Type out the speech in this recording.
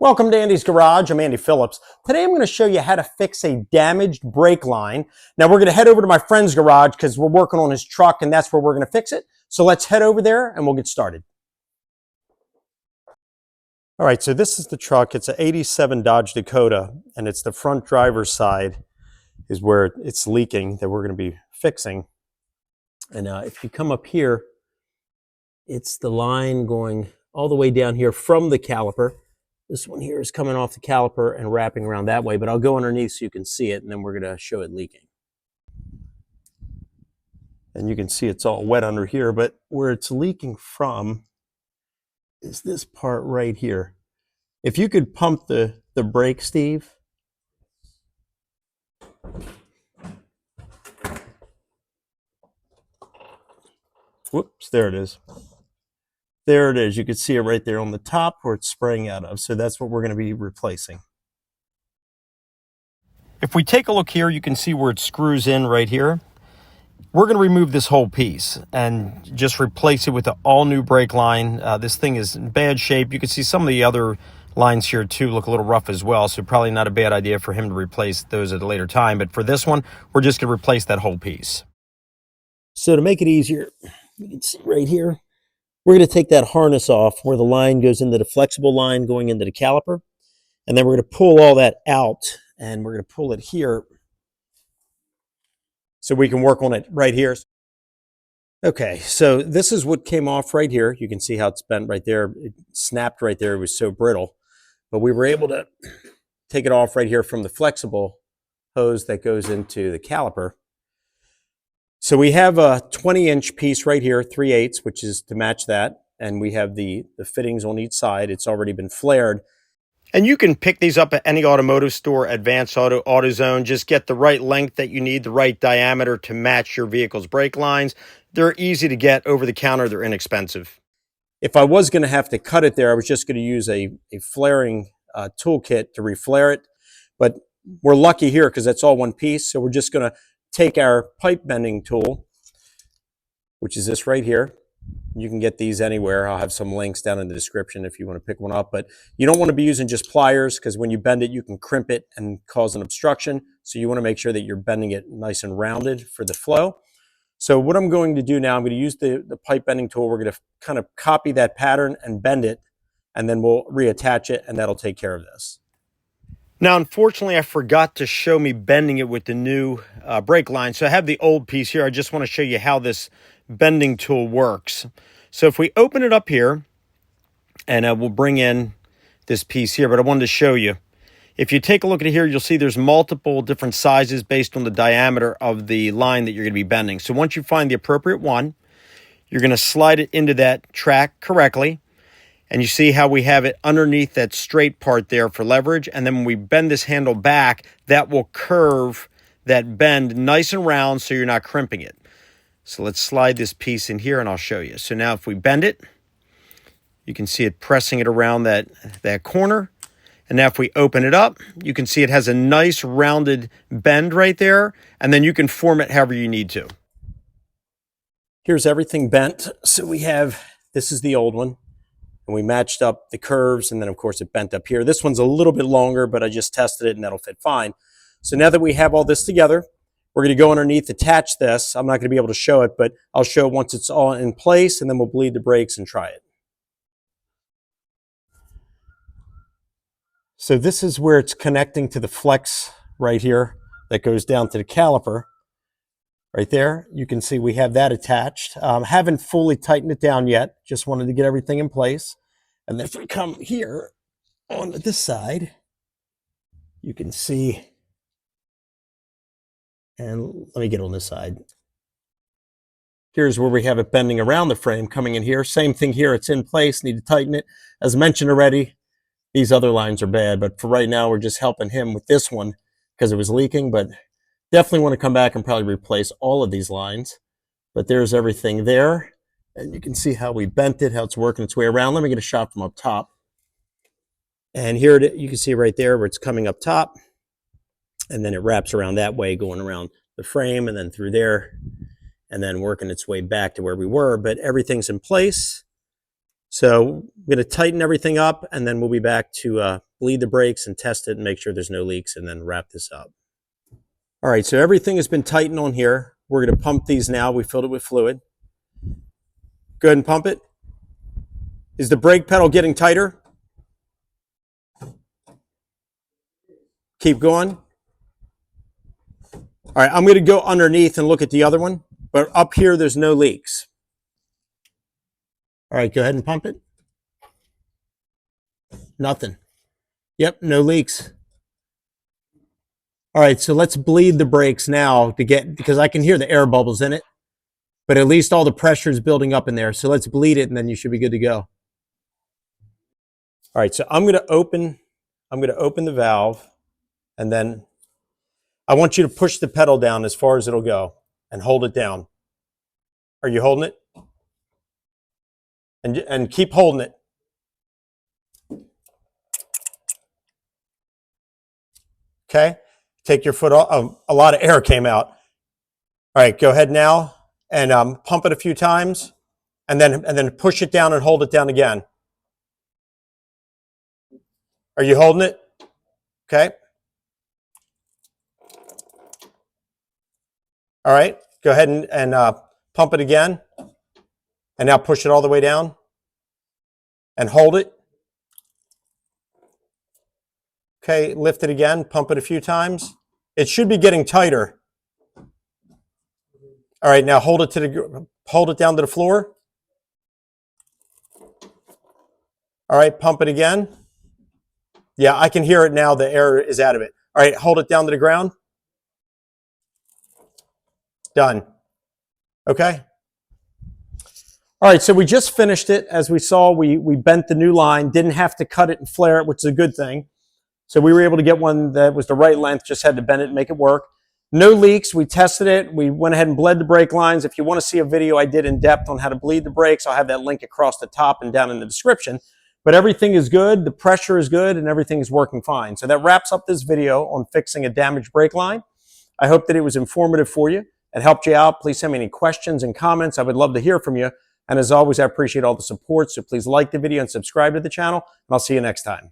Welcome to Andy's Garage. I'm Andy Phillips. Today I'm going to show you how to fix a damaged brake line. Now we're going to head over to my friend's garage because we're working on his truck and that's where we're going to fix it. So let's head over there and we'll get started. All right, so this is the truck. It's an 87 Dodge Dakota and it's the front driver's side is where it's leaking that we're going to be fixing. And if you come up here, it's the line going all the way down here from the caliper. This one here is coming off the caliper and wrapping around that way, but I'll go underneath so you can see it, and then we're going to show it leaking. And you can see it's all wet under here, but where it's leaking from is this part right here. If you could pump the brake, Steve. Whoops, there it is. There it is. You can see it right there on the top where it's spraying out of. So that's what we're going to be replacing. If we take a look here, you can see where it screws in right here. We're going to remove this whole piece and just replace it with an all-new brake line. This thing is in bad shape. You can see some of the other lines here too look a little rough as well. So probably not a bad idea for him to replace those at a later time. But for this one, we're just going to replace that whole piece. So to make it easier, you can see right here, we're going to take that harness off where the line goes into the flexible line going into the caliper. And then we're going to pull all that out and we're going to pull it here so we can work on it right here. Okay, so this is what came off right here. You can see how it's bent right there. It snapped right there. It was so brittle. But we were able to take it off right here from the flexible hose that goes into the caliper. So we have a 20-inch piece right here, 3/8, which is to match that. And we have the fittings on each side. It's already been flared. And you can pick these up at any automotive store, Advanced Auto, AutoZone. Just get the right length that you need, the right diameter to match your vehicle's brake lines. They're easy to get over the counter. They're inexpensive. If I was going to have to cut it there, I was just going to use a flaring toolkit to reflare it. But we're lucky here because that's all one piece. So we're just going to take our pipe bending tool, which is this right here. You can get these anywhere. I'll have some links down in the description if you want to pick one up. But you don't want to be using just pliers because when you bend it, you can crimp it and cause an obstruction. So you want to make sure that you're bending it nice and rounded for the flow. So what I'm going to do now, I'm going to use the pipe bending tool. We're going to kind of copy that pattern and bend it, and then we'll reattach it, and that'll take care of this. Now, unfortunately, I forgot to show me bending it with the new brake line. So I have the old piece here. I just want to show you how this bending tool works. So if we open it up here, and we'll bring in this piece here, but I wanted to show you. If you take a look at it here, you'll see there's multiple different sizes based on the diameter of the line that you're going to be bending. So once you find the appropriate one, you're going to slide it into that track correctly. And you see how we have it underneath that straight part there for leverage. And then when we bend this handle back, that will curve that bend nice and round so you're not crimping it. So let's slide this piece in here and I'll show you. So now if we bend it, you can see it pressing it around that corner. And now if we open it up, you can see it has a nice rounded bend right there. And then you can form it however you need to. Here's everything bent. So we have, this is the old one. And we matched up the curves, and then of course it bent up here. This one's a little bit longer, but I just tested it and that'll fit fine. So now that we have all this together, we're going to go underneath, attach this. I'm not going to be able to show it, but I'll show it once it's all in place, and then we'll bleed the brakes and try it. So this is where it's connecting to the flex right here that goes down to the caliper. Right there, you can see we have that attached. Haven't fully tightened it down yet. Just wanted to get everything in place. And then if we come here on this side, you can see, and let me get on this side. Here's where we have it bending around the frame coming in here. Same thing here, it's in place, need to tighten it. As mentioned already, these other lines are bad, but for right now, we're just helping him with this one because it was leaking, but definitely want to come back and probably replace all of these lines. But there's everything there. And you can see how we bent it, how it's working its way around. Let me get a shot from up top. And here you can see right there where it's coming up top. And then it wraps around that way, going around the frame and then through there. And then working its way back to where we were. But everything's in place. So I'm going to tighten everything up and then we'll be back to bleed the brakes and test it and make sure there's no leaks, and then wrap this up. All right, so everything has been tightened on here. We're going to pump these now. We filled it with fluid. Go ahead and pump it. Is the brake pedal getting tighter? Keep going. All right, I'm going to go underneath and look at the other one, but up here there's no leaks. All right, go ahead and pump it. Nothing. Yep, no leaks. All right, so let's bleed the brakes now because I can hear the air bubbles in it, but at least all the pressure is building up in there. So let's bleed it and then you should be good to go. All right, so I'm going to open the valve, and then I want you to push the pedal down as far as it'll go and hold it down. Are you holding it? And keep holding it. Okay, take your foot off. A lot of air came out. All right, go ahead now and pump it a few times, and then push it down and hold it down again. Are you holding it? Okay. All right, go ahead and pump it again, and now push it all the way down and hold it. Okay, lift it again, pump it a few times. It should be getting tighter. All right, now hold it down to the floor. All right, pump it again. Yeah, I can hear it now. The air is out of it. All right, hold it down to the ground. Done. Okay. All right, so we just finished it. As we saw, we bent the new line, didn't have to cut it and flare it, which is a good thing. So we were able to get one that was the right length, just had to bend it and make it work. No leaks. We tested it. We went ahead and bled the brake lines. If you want to see a video I did in depth on how to bleed the brakes, I'll have that link across the top and down in the description. But everything is good. The pressure is good, and everything is working fine. So that wraps up this video on fixing a damaged brake line. I hope that it was informative for you and helped you out. Please send me any questions and comments. I would love to hear from you. And as always, I appreciate all the support. So please like the video and subscribe to the channel, and I'll see you next time.